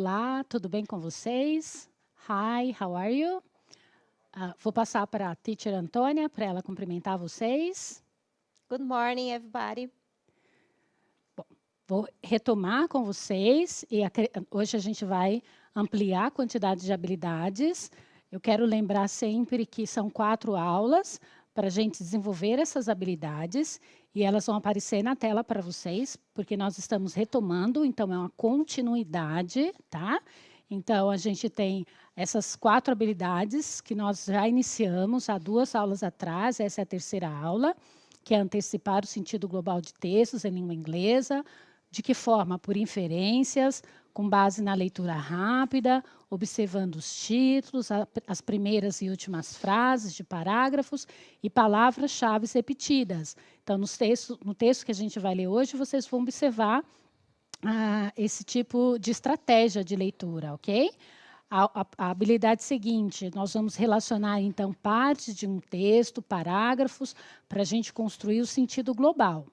Olá, tudo bem com vocês? Hi, how are you? Vou passar para a teacher Antônia para ela cumprimentar vocês. Good morning, everybody. Vou retomar com vocês e hoje a gente vai ampliar a quantidade de habilidades. Eu quero lembrar sempre que são 4 aulas para a gente desenvolver essas habilidades e elas vão aparecer na tela para vocês, porque nós estamos retomando, então é uma continuidade, tá? Então, a gente tem essas 4 habilidades que nós já iniciamos há 2 aulas atrás, essa é a terceira aula, que é antecipar o sentido global de textos em língua inglesa. De que forma? Por inferências, com base na leitura rápida, observando os títulos, as primeiras e últimas frases de parágrafos e palavras-chave repetidas. Então, no texto que a gente vai ler hoje, vocês vão observar esse tipo de estratégia de leitura, ok? A habilidade seguinte, nós vamos relacionar, então, partes de um texto, parágrafos, para a gente construir o sentido global.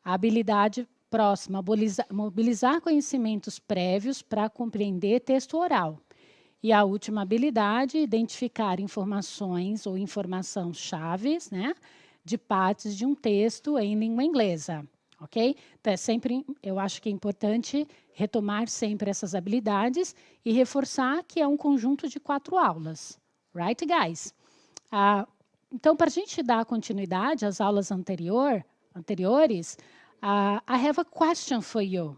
A habilidade próxima, mobilizar conhecimentos prévios para compreender texto oral. E a última habilidade, identificar informações ou informação-chaves, né, de partes de um texto em língua inglesa. Ok? Então, eu acho que é importante retomar sempre essas habilidades e reforçar que é um conjunto de 4 aulas. Right, guys? Então, para a gente dar continuidade às aulas anteriores, I have a question for you.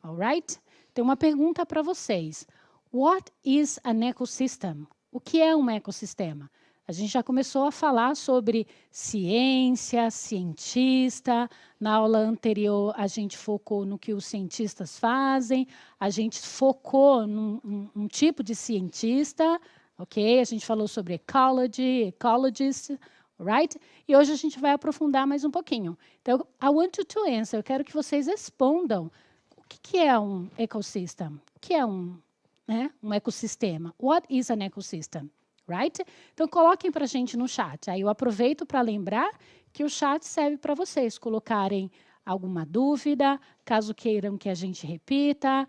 All right? Tem uma pergunta para vocês. What is an ecosystem? O que é um ecossistema? A gente já começou a falar sobre ciência, cientista. Na aula anterior, a gente focou no que os cientistas fazem. A gente focou num tipo de cientista. Ok? A gente falou sobre ecology, ecologist. Right? E hoje a gente vai aprofundar mais um pouquinho. Então, I want you to answer. Eu quero que vocês respondam. O que é um ecossistema? O que é um ecossistema? What is an ecosystem? Right? Então, coloquem para a gente no chat. Aí eu aproveito para lembrar que o chat serve para vocês colocarem alguma dúvida, caso queiram que a gente repita,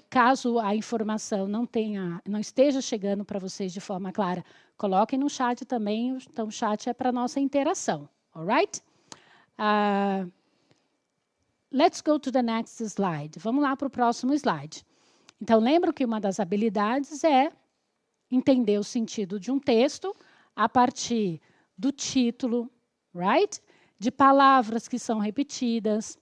caso a informação não esteja chegando para vocês de forma clara, coloquem no chat também. Então, o chat é para a nossa interação. All right? Let's go to the next slide. Vamos lá para o próximo slide. Então, lembra que uma das habilidades é entender o sentido de um texto a partir do título, right? De palavras que são repetidas,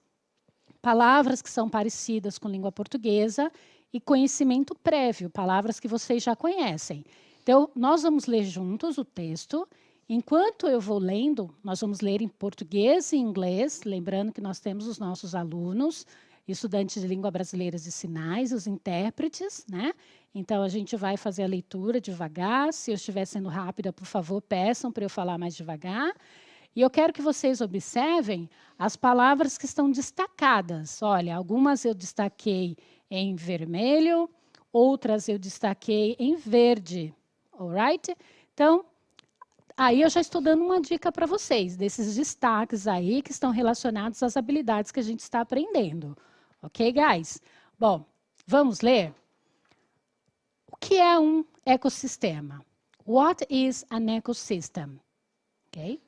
palavras que são parecidas com língua portuguesa e conhecimento prévio, palavras que vocês já conhecem. Então, nós vamos ler juntos o texto. Enquanto eu vou lendo, nós vamos ler em português e inglês, lembrando que nós temos os nossos alunos, estudantes de língua brasileira de sinais, os intérpretes, né? Então, a gente vai fazer a leitura devagar. Se eu estiver sendo rápida, por favor, peçam para eu falar mais devagar. E eu quero que vocês observem as palavras que estão destacadas. Olha, algumas eu destaquei em vermelho, outras eu destaquei em verde. All right? Então, aí eu já estou dando uma dica para vocês, desses destaques aí que estão relacionados às habilidades que a gente está aprendendo. Ok, guys? Bom, vamos ler? O que é um ecossistema? What is an ecosystem? Ok?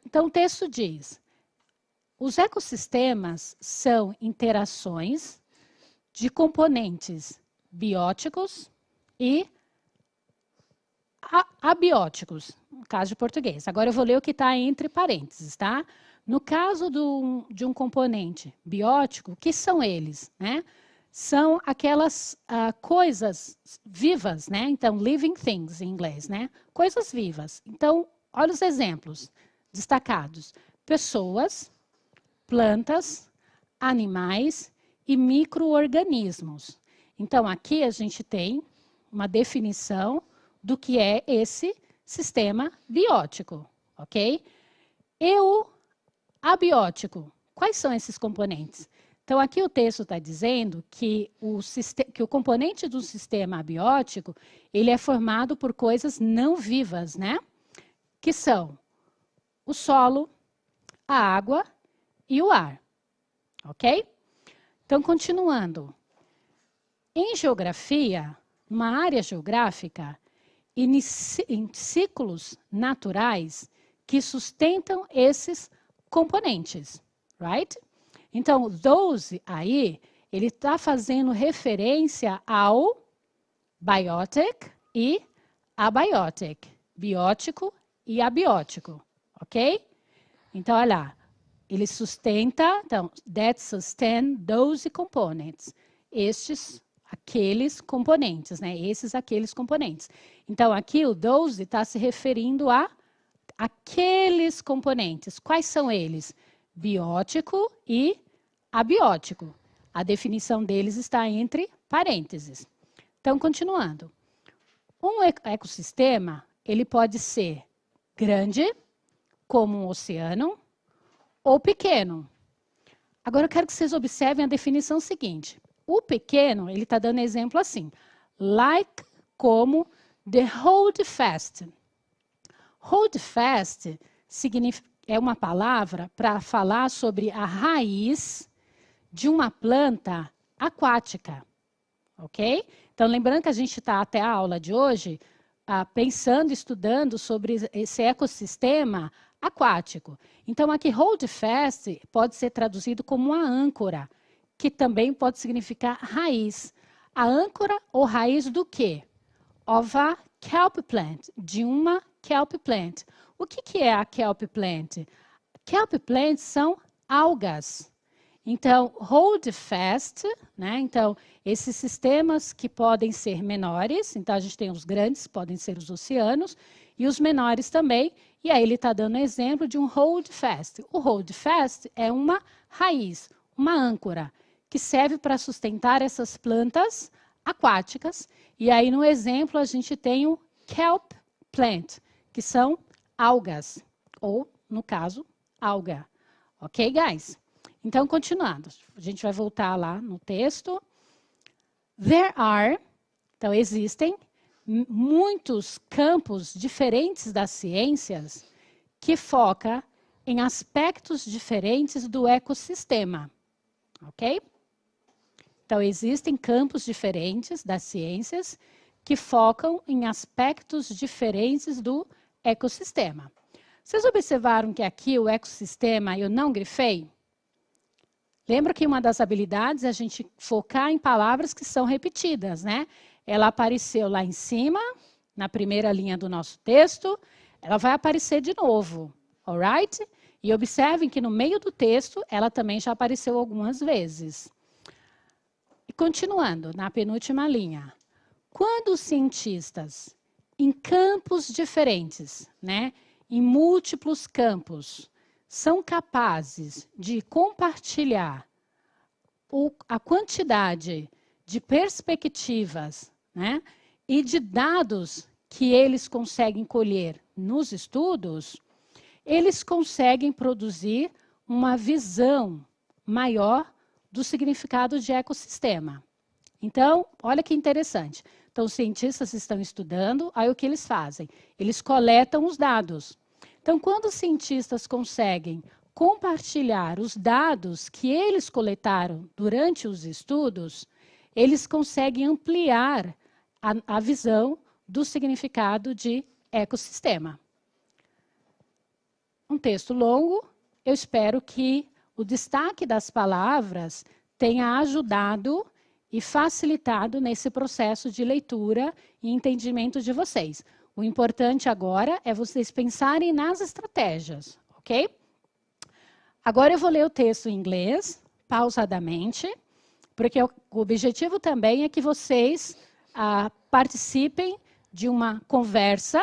Então, o texto diz, os ecossistemas são interações de componentes bióticos e abióticos, no caso de português. Agora, eu vou ler o que está entre parênteses, tá? No caso de um componente biótico, o que são eles? Né? São aquelas coisas vivas, né? Então, living things em inglês, né? Coisas vivas. Então, olha os exemplos destacados. Pessoas, plantas, animais e micro-organismos. Então, aqui a gente tem uma definição do que é esse sistema biótico, ok? E o abiótico, quais são esses componentes? Então, aqui o texto está dizendo que o componente do sistema abiótico, ele é formado por coisas não vivas, né? Que são o solo, a água e o ar, ok? Então, continuando. Em geografia, numa área geográfica, em ciclos naturais que sustentam esses componentes, right? Então, those aí, ele está fazendo referência ao biotic e abiotic, biótico e abiótico, ok? Então, olha lá, ele sustenta, então, that sustain those components, aqueles componentes, né? Aqueles componentes. Então, aqui o those está se referindo a aqueles componentes. Quais são eles? Biótico e abiótico. A definição deles está entre parênteses. Então, continuando. Um ecossistema, ele pode ser grande, como um oceano, ou pequeno. Agora, eu quero que vocês observem a definição seguinte. O pequeno, ele está dando exemplo assim. Like, como the holdfast. Holdfast é uma palavra para falar sobre a raiz de uma planta aquática, ok? Então, lembrando que a gente está até a aula de hoje pensando, estudando sobre esse ecossistema aquático. Então, aqui, holdfast pode ser traduzido como uma âncora, que também pode significar raiz. A âncora ou raiz do quê? Of a kelp plant, de uma kelp plant. O que é a kelp plant? Kelp plants são algas. Então, holdfast, né? Então, esses sistemas que podem ser menores, então a gente tem os grandes, podem ser os oceanos, e os menores também, e aí ele está dando exemplo de um holdfast. O holdfast é uma raiz, uma âncora, que serve para sustentar essas plantas aquáticas, e aí no exemplo a gente tem o kelp plant, que são algas, ou, no caso, alga. Ok, guys? Então, continuando, a gente vai voltar lá no texto. There are, então existem muitos campos diferentes das ciências que focam em aspectos diferentes do ecossistema, ok? Então, existem campos diferentes das ciências que focam em aspectos diferentes do ecossistema. Vocês observaram que aqui o ecossistema eu não grifei? Lembra que uma das habilidades é a gente focar em palavras que são repetidas, né? Ela apareceu lá em cima, na primeira linha do nosso texto, ela vai aparecer de novo, alright? E observem que no meio do texto, ela também já apareceu algumas vezes. E continuando, na penúltima linha. Quando os cientistas, em campos diferentes, né? Em múltiplos campos, são capazes de compartilhar a quantidade de perspectivas, né, e de dados que eles conseguem colher nos estudos, eles conseguem produzir uma visão maior do significado de ecossistema. Então, olha que interessante. Então, os cientistas estão estudando, aí o que eles fazem? Eles coletam os dados. Então, quando os cientistas conseguem compartilhar os dados que eles coletaram durante os estudos, eles conseguem ampliar a visão do significado de ecossistema. Um texto longo, eu espero que o destaque das palavras tenha ajudado e facilitado nesse processo de leitura e entendimento de vocês. O importante agora é vocês pensarem nas estratégias, ok? Agora eu vou ler o texto em inglês, pausadamente, porque o objetivo também é que vocês participem de uma conversa,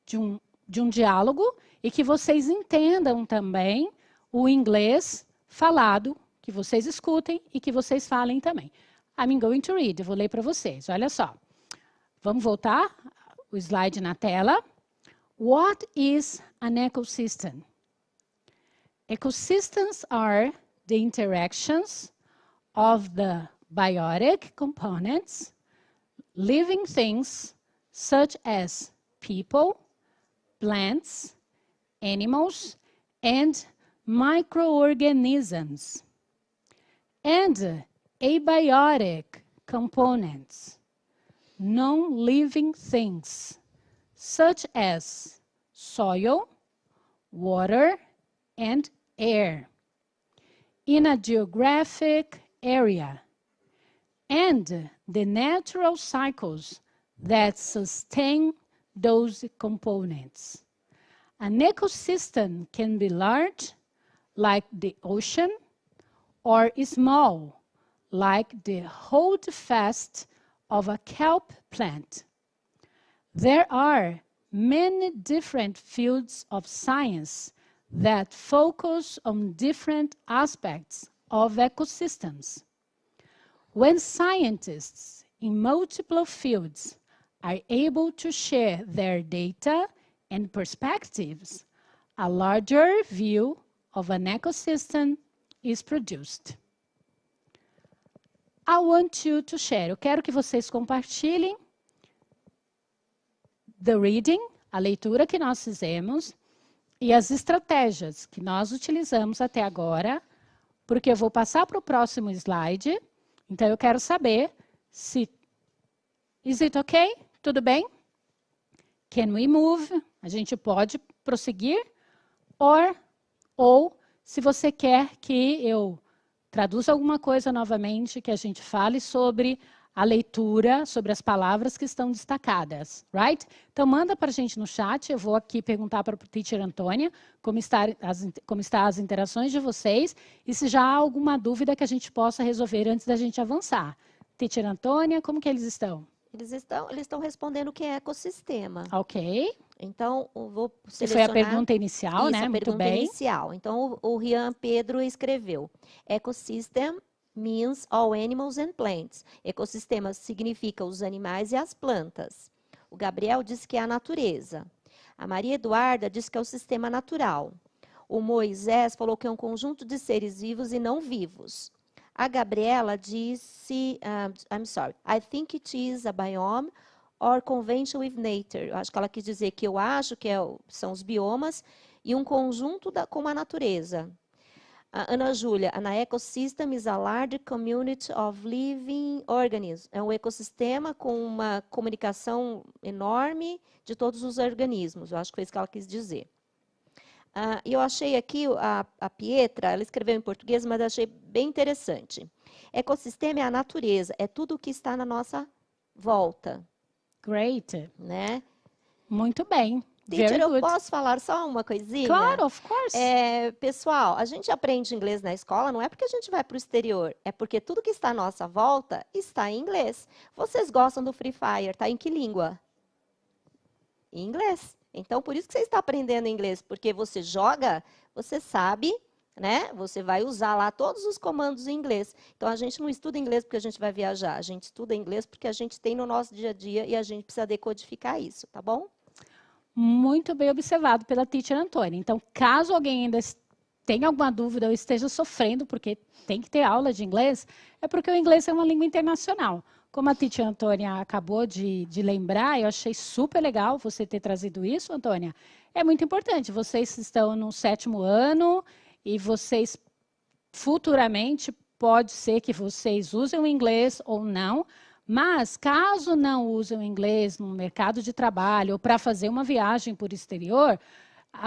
de um diálogo, e que vocês entendam também o inglês falado, que vocês escutem e que vocês falem também. I'm going to read, eu vou ler para vocês, olha só. Vamos voltar, o slide na tela. What is an ecosystem? Ecosystems are the interactions of the biotic components, living things such as people, plants, animals, and microorganisms. And abiotic components, non-living things, such as soil, water, and air, in a geographic area, and the natural cycles that sustain those components. An ecosystem can be large, like the ocean, or small, like the holdfast of a kelp plant. There are many different fields of science that focus on different aspects of ecosystems. When scientists in multiple fields are able to share their data and perspectives, a larger view of an ecosystem is produced. I want you to share. Eu quero que vocês compartilhem the reading, a leitura que nós fizemos, e as estratégias que nós utilizamos até agora, porque eu vou passar para o próximo slide. Então, eu quero saber se... Is it okay? Tudo bem? Can we move? A gente pode prosseguir? Ou se você quer que eu traduza alguma coisa novamente, que a gente fale sobre a leitura, sobre as palavras que estão destacadas, right? Então, manda para a gente no chat. Eu vou aqui perguntar para a Teacher Antônia como está as interações de vocês e se já há alguma dúvida que a gente possa resolver antes da gente avançar. Teacher Antônia, como que eles estão? Eles estão respondendo o que é ecossistema. Ok. Então, eu vou selecionar... Que foi a pergunta inicial, isso, né? a Muito pergunta bem. inicial. Então, o Rian Pedro escreveu: Ecosystem means all animals and plants. Ecossistema significa os animais e as plantas. O Gabriel disse que é a natureza. A Maria Eduarda disse que é o sistema natural. O Moisés falou que é um conjunto de seres vivos e não vivos. A Gabriela disse, I'm sorry, I think it is a biome or convention with nature. Eu acho que ela quis dizer que eu acho que são os biomas e um conjunto com a natureza. A Ana Júlia, an ecosystem is a large community of living organisms. É um ecossistema com uma comunicação enorme de todos os organismos. Eu acho que foi isso que ela quis dizer. E eu achei aqui, a Pietra, ela escreveu em português, mas eu achei bem interessante. Ecossistema é a natureza, é tudo o que está na nossa volta. Great. Né? Muito bem. Teacher, Very eu good. posso falar só uma coisinha? Claro, of course. Pessoal, a gente aprende inglês na escola, não é porque a gente vai para o exterior, é porque tudo que está à nossa volta está em inglês. Vocês gostam do Free Fire, tá em que língua? Em inglês. Então, por isso que você está aprendendo inglês, porque você joga, você sabe, né? Você vai usar lá todos os comandos em inglês. Então, a gente não estuda inglês porque a gente vai viajar, a gente estuda inglês porque a gente tem no nosso dia a dia e a gente precisa decodificar isso, tá bom? Muito bem observado pela Teacher Antônia. Então, caso alguém ainda tenha alguma dúvida ou esteja sofrendo, porque tem que ter aula de inglês, é porque o inglês é uma língua internacional. Como a Teacher Antônia acabou de lembrar, eu achei super legal você ter trazido isso, Antônia. É muito importante. Vocês estão no 7º ano e vocês, futuramente, pode ser que vocês usem o inglês ou não, mas, caso não usem o inglês no mercado de trabalho ou para fazer uma viagem por exterior,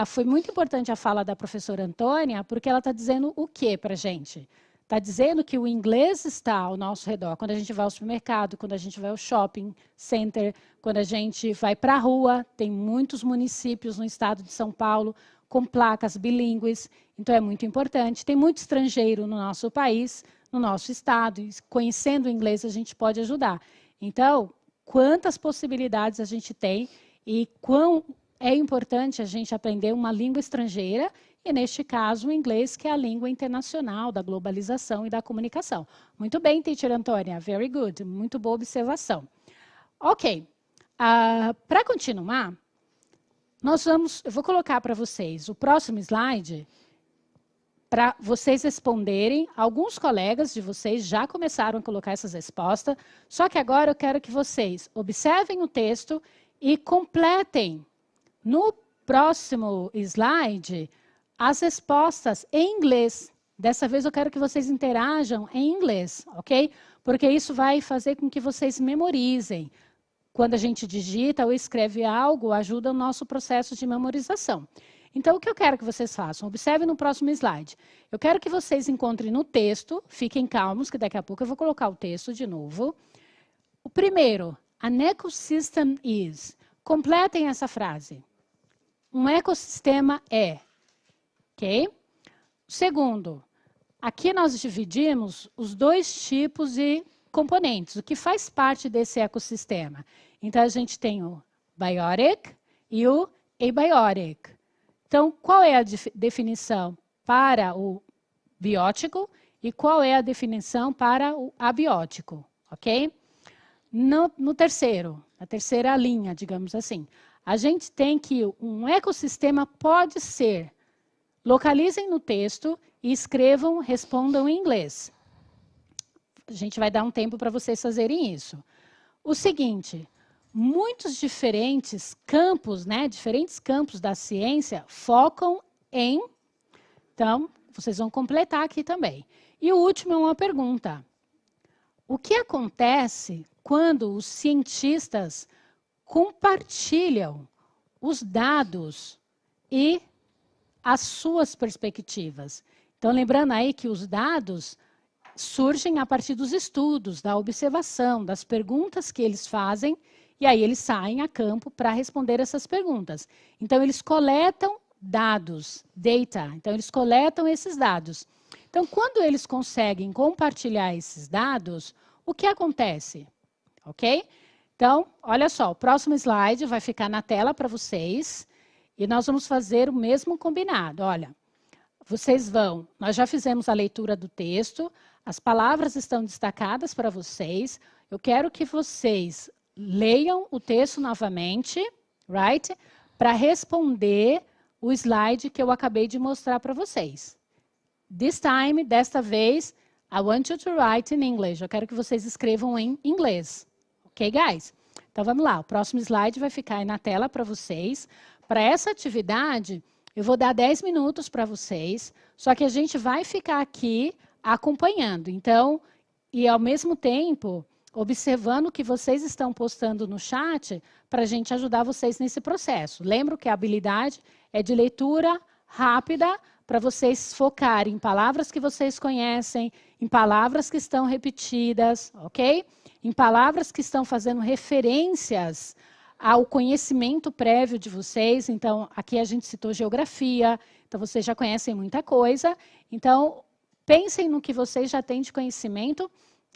foi muito importante a fala da professora Antônia, porque ela está dizendo o quê para a gente? Está dizendo que o inglês está ao nosso redor. Quando a gente vai ao supermercado, quando a gente vai ao shopping center, quando a gente vai para a rua, tem muitos municípios no estado de São Paulo com placas bilíngues, então é muito importante. Tem muito estrangeiro no nosso país, no nosso estado, e conhecendo o inglês a gente pode ajudar. Então, quantas possibilidades a gente tem e quão é importante a gente aprender uma língua estrangeira, e neste caso o inglês, que é a língua internacional da globalização e da comunicação. Muito bem, Teacher Antônia, very good, muito boa observação. Ok, para continuar, eu vou colocar para vocês o próximo slide, para vocês responderem. Alguns colegas de vocês já começaram a colocar essas respostas, só que agora eu quero que vocês observem o texto e completem no próximo slide as respostas em inglês, Dessa vez eu quero que vocês interajam em inglês, ok? Porque isso vai fazer com que vocês memorizem. Quando a gente digita ou escreve algo, ajuda o nosso processo de memorização. Então, o que eu quero que vocês façam? Observe no próximo slide. Eu quero que vocês encontrem no texto, fiquem calmos, que daqui a pouco eu vou colocar o texto de novo. O primeiro, an ecosystem is. Completem essa frase. Um ecossistema é. Ok? Segundo, aqui nós dividimos os dois tipos de componentes, o que faz parte desse ecossistema. Então, a gente tem o biotic e o abiotic. Então, qual é a definição para o biótico e qual é a definição para o abiótico, ok? No terceiro, a terceira linha, digamos assim, a gente tem que um ecossistema pode ser, localizem no texto e escrevam, respondam em inglês. A gente vai dar um tempo para vocês fazerem isso. O seguinte, muitos diferentes campos, né, diferentes campos da ciência focam em... Então, vocês vão completar aqui também. E o último é uma pergunta. O que acontece quando os cientistas compartilham os dados e as suas perspectivas? Então, lembrando aí que os dados surgem a partir dos estudos, da observação, das perguntas que eles fazem, e aí eles saem a campo para responder essas perguntas. Então, eles coletam dados, data. Então, eles coletam esses dados. Então, quando eles conseguem compartilhar esses dados, o que acontece? Ok? Então, olha só, o próximo slide vai ficar na tela para vocês, e nós vamos fazer o mesmo combinado. Olha, nós já fizemos a leitura do texto, as palavras estão destacadas para vocês. Eu quero que vocês leiam o texto novamente, right? Para responder o slide que eu acabei de mostrar para vocês. Desta vez, I want you to write in English. Eu quero que vocês escrevam em inglês. Ok, guys? Então, vamos lá. O próximo slide vai ficar aí na tela para vocês. Para essa atividade, eu vou dar 10 minutos para vocês, só que a gente vai ficar aqui acompanhando. Então, e ao mesmo tempo, observando o que vocês estão postando no chat, para a gente ajudar vocês nesse processo. Lembro que a habilidade é de leitura rápida, para vocês focarem em palavras que vocês conhecem, em palavras que estão repetidas, ok? Em palavras que estão fazendo referências ao conhecimento prévio de vocês. Então, aqui a gente citou geografia, então vocês já conhecem muita coisa. Então, pensem no que vocês já têm de conhecimento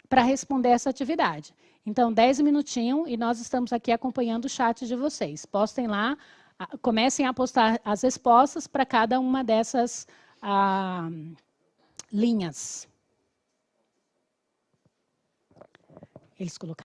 para responder essa atividade. Então, 10 minutinhos e nós estamos aqui acompanhando o chat de vocês. Postem lá, comecem a postar as respostas para cada uma dessas linhas. Eles colocaram.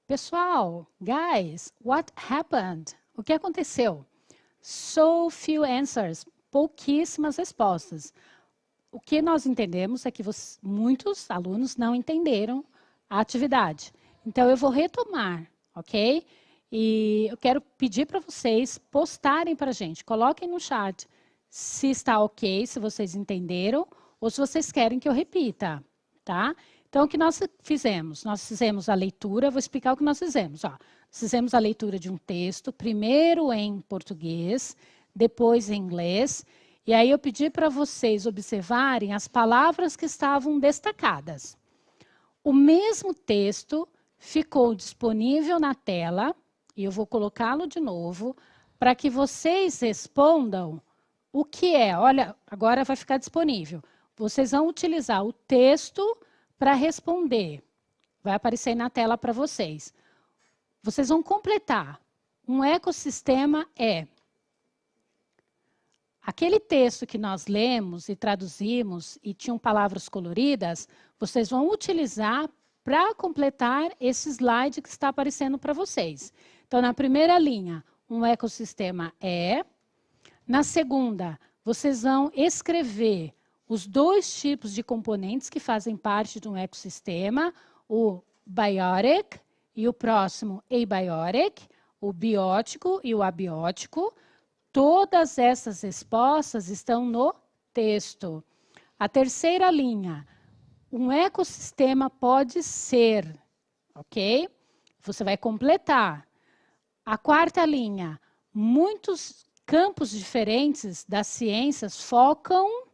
Pessoal, guys, what happened? O que aconteceu? So few answers, pouquíssimas respostas. O que nós entendemos é que muitos alunos não entenderam a atividade. Então, eu vou retomar, ok? E eu quero pedir para vocês postarem para a gente. Coloquem no chat se está ok, se vocês entenderam, ou se vocês querem que eu repita, tá? Então, o que nós fizemos? Nós fizemos a leitura, vou explicar o que nós fizemos. Ó. Nós fizemos a leitura de um texto, primeiro em português, depois em inglês, e aí eu pedi para vocês observarem as palavras que estavam destacadas. O mesmo texto ficou disponível na tela, e eu vou colocá-lo de novo, para que vocês respondam o que é. Olha, agora vai ficar disponível. Vocês vão utilizar o texto para responder. Vai aparecer na tela para vocês. Vocês vão completar. Um ecossistema é aquele texto que nós lemos e traduzimos e tinham palavras coloridas, vocês vão utilizar para completar esse slide que está aparecendo para vocês. Então, na primeira linha, um ecossistema é. Na segunda, vocês vão escrever os dois tipos de componentes que fazem parte de um ecossistema, o biotic e o próximo abiotic, o biótico e o abiótico. Todas essas respostas estão no texto. A terceira linha, um ecossistema pode ser, ok? Você vai completar. A quarta linha, muitos campos diferentes das ciências focam,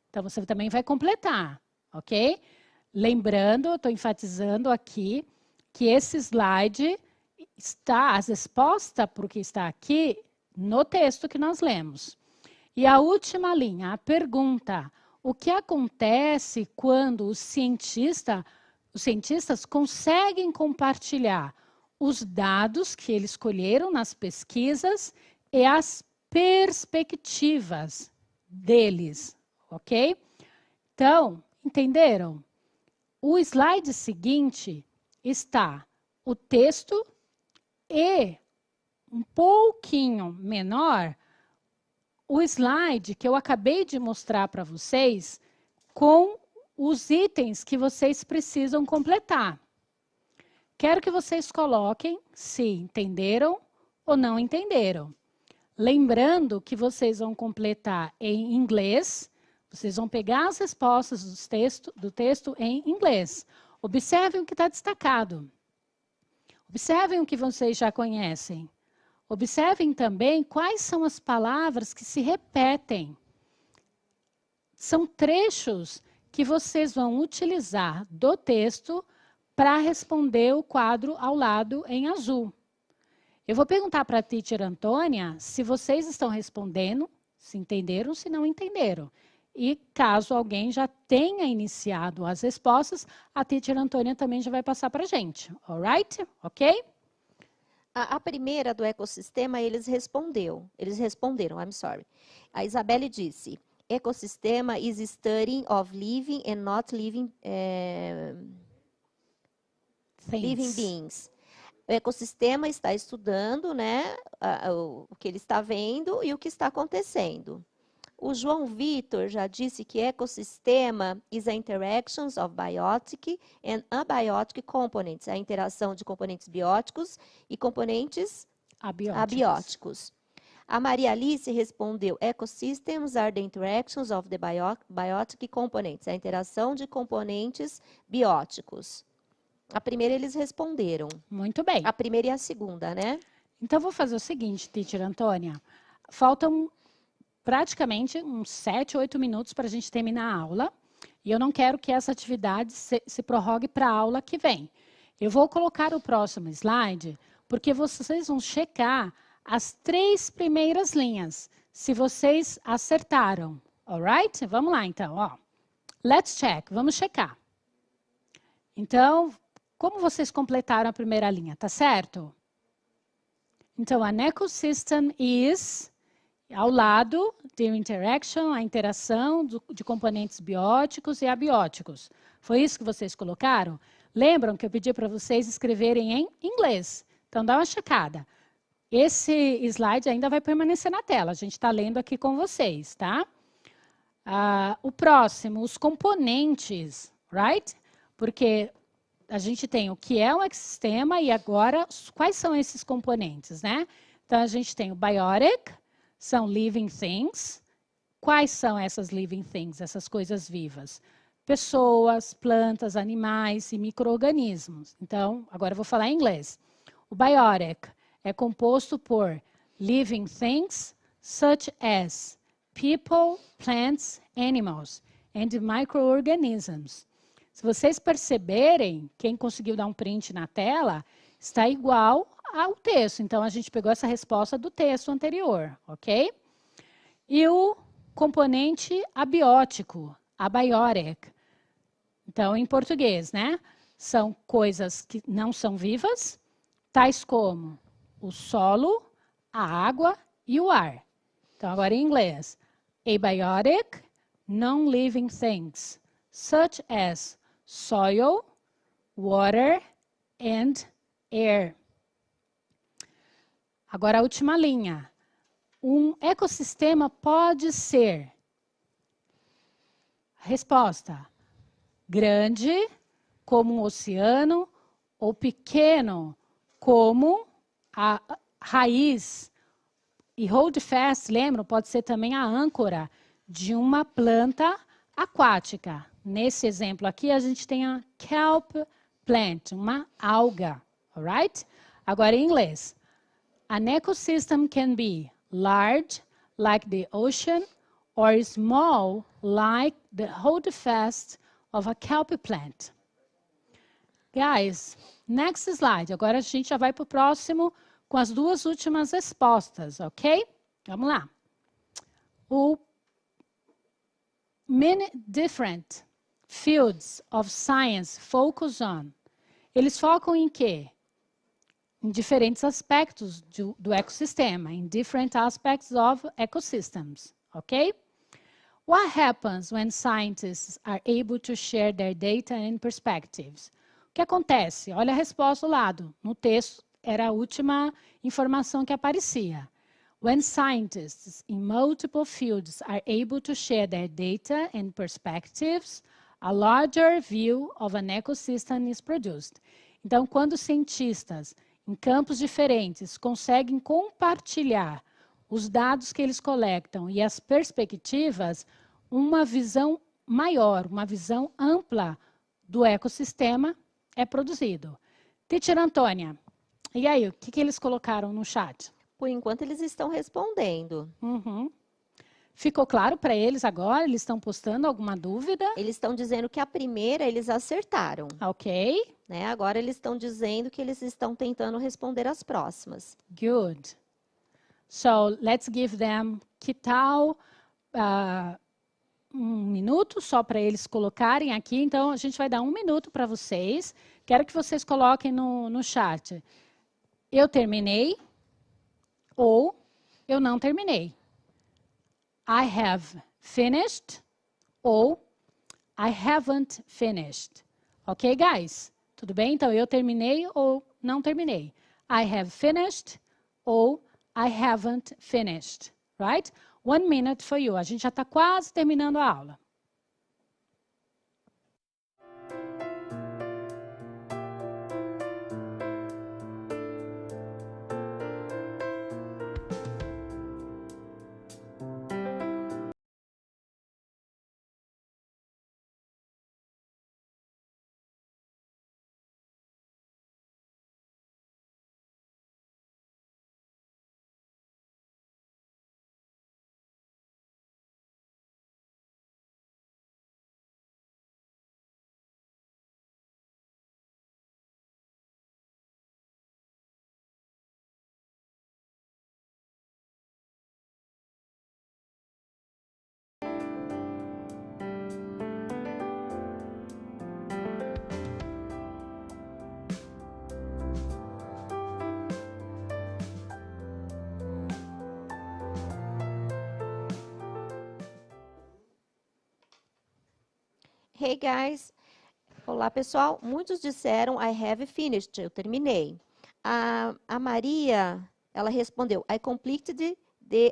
então você também vai completar, ok? Lembrando, estou enfatizando aqui, que esse slide está, as respostas para o que está aqui, no texto que nós lemos. E a última linha, a pergunta, o que acontece quando os cientistas conseguem compartilhar os dados que eles colheram nas pesquisas e as perspectivas deles, ok? Então, entenderam? O slide seguinte está o texto e um pouquinho menor o slide que eu acabei de mostrar para vocês com os itens que vocês precisam completar. Quero que vocês coloquem se entenderam ou não entenderam. Lembrando que vocês vão completar em inglês, vocês vão pegar as respostas do texto em inglês. Observem o que está destacado. Observem o que vocês já conhecem. Observem também quais são as palavras que se repetem. São trechos que vocês vão utilizar do texto para responder o quadro ao lado em azul. Eu vou perguntar para a teacher Antônia se vocês estão respondendo, se entenderam, se não entenderam. E caso alguém já tenha iniciado as respostas, a teacher Antônia também já vai passar para a gente. Alright? Ok? A primeira do ecossistema, eles responderam, I'm sorry. A Isabelle disse, ecossistema is studying of living and not living, living beings. O ecossistema está estudando, né, o que ele está vendo e o que está acontecendo. O João Vitor já disse que ecossistema is a interactions of biotic and abiotic components, a interação de componentes bióticos e componentes abióticos. A Maria Alice respondeu, ecosystems are the interactions of the biotic components, a interação de componentes bióticos. A primeira eles responderam. Muito bem. A primeira e a segunda, né? Então, vou fazer o seguinte, teacher Antônia. Faltam praticamente uns 7, 8 minutos para a gente terminar a aula. E eu não quero que essa atividade se prorrogue para a aula que vem. Eu vou colocar o próximo slide, porque vocês vão checar as 3 primeiras linhas, se vocês acertaram. Alright? Vamos lá, então. Ó. Let's check. Vamos checar. Então, como vocês completaram a primeira linha? Tá certo? Então, an ecosystem is... Ao lado, the interaction, a interação de componentes bióticos e abióticos. Foi isso que vocês colocaram? Lembram que eu pedi para vocês escreverem em inglês? Então, dá uma checada. Esse slide ainda vai permanecer na tela. A gente está lendo aqui com vocês, tá? O próximo, os componentes, right? Porque a gente tem o que é um ecossistema e agora quais são esses componentes, né? Então, a gente tem o biotic, são living things. Quais são essas living things, essas coisas vivas? Pessoas, plantas, animais e micro-organismos. Então, agora eu vou falar em inglês. O biotic é composto por living things such as people, plants, animals and microorganisms. Se vocês perceberem, quem conseguiu dar um print na tela, está igual ao texto. Então, a gente pegou essa resposta do texto anterior, ok? E o componente abiótico, abiotic. Então, em português, né? São coisas que não são vivas, tais como o solo, a água e o ar. Então, agora em inglês. Abiotic, non-living things, such as soil, water and air. Agora a última linha. Um ecossistema pode ser. Resposta: grande, como um oceano, ou pequeno, como a raiz. E hold fast, lembram? Pode ser também a âncora de uma planta aquática. Nesse exemplo aqui, a gente tem a kelp plant, uma alga. Alright? Agora em inglês. An ecosystem can be large, like the ocean, or small, like the holdfast of a kelp plant. Guys, next slide. Agora a gente já vai para o próximo com as duas últimas respostas, ok? Vamos lá. O many different fields of science focus on. Eles focam em quê? Em diferentes aspectos do ecossistema, in different aspects of ecosystems, ok? What happens when scientists are able to share their data and perspectives? O que acontece? Olha a resposta do lado. No texto, era a última informação que aparecia. When scientists in multiple fields are able to share their data and perspectives, a larger view of an ecosystem is produced. Então, quando cientistas em campos diferentes conseguem compartilhar os dados que eles coletam e as perspectivas, uma visão maior, uma visão ampla do ecossistema é produzido. Teacher Antônia, e aí, o que eles colocaram no chat? Por enquanto, eles estão respondendo. Uhum. Ficou claro para eles agora? Eles estão postando alguma dúvida? Eles estão dizendo que a primeira eles acertaram. Ok. Né? Agora eles estão dizendo que eles estão tentando responder as próximas. Good. So, let's give them, que tal, um minuto só para eles colocarem aqui. Então, a gente vai dar um minuto para vocês. Quero que vocês coloquem no chat. Eu terminei ou eu não terminei. I have finished ou I haven't finished. Ok, guys? Tudo bem? Então, eu terminei ou não terminei. I have finished ou I haven't finished. Right? 1 minute for you. A gente já está quase terminando a aula. Hey guys, Olá, pessoal. Muitos disseram I have finished. Eu terminei. A Maria, ela respondeu I completed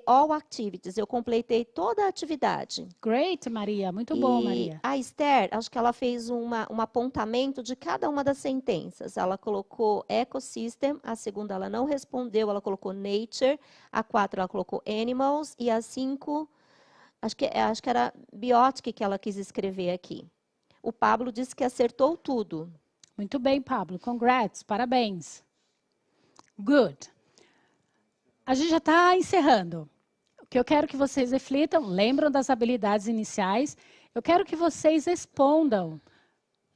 all activities. Eu completei toda a atividade. Great, Maria. Muito bom, E Maria. a Esther, acho que ela fez um apontamento de cada uma das sentenças. Ela colocou ecosystem, a segunda ela não respondeu, ela colocou nature, a 4 ela colocou animals e a 5, acho que era biotic que ela quis escrever aqui. O Pablo disse que acertou tudo. Muito bem, Pablo. Congrats. Parabéns. Good. A gente já está encerrando. O que eu quero que vocês reflitam, lembram das habilidades iniciais. Eu quero que vocês respondam.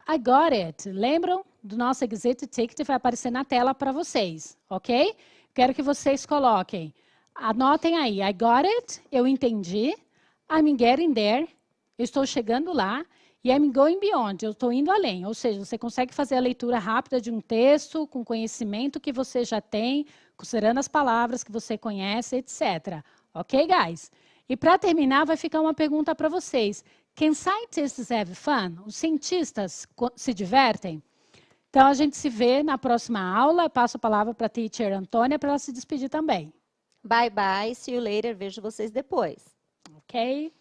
I got it. Lembram do nosso exit ticket? Vai aparecer na tela para vocês, ok? Quero que vocês coloquem. Anotem aí. I got it. Eu entendi. I'm getting there. Eu estou chegando lá. E I'm going beyond, eu estou indo além. Ou seja, você consegue fazer a leitura rápida de um texto com conhecimento que você já tem, considerando as palavras que você conhece, etc. Ok, guys? E para terminar, vai ficar uma pergunta para vocês. Can scientists have fun? Os cientistas se divertem? Então, a gente se vê na próxima aula. Eu passo a palavra para a teacher Antônia para ela se despedir também. Bye, bye. See you later. Vejo vocês depois. Ok?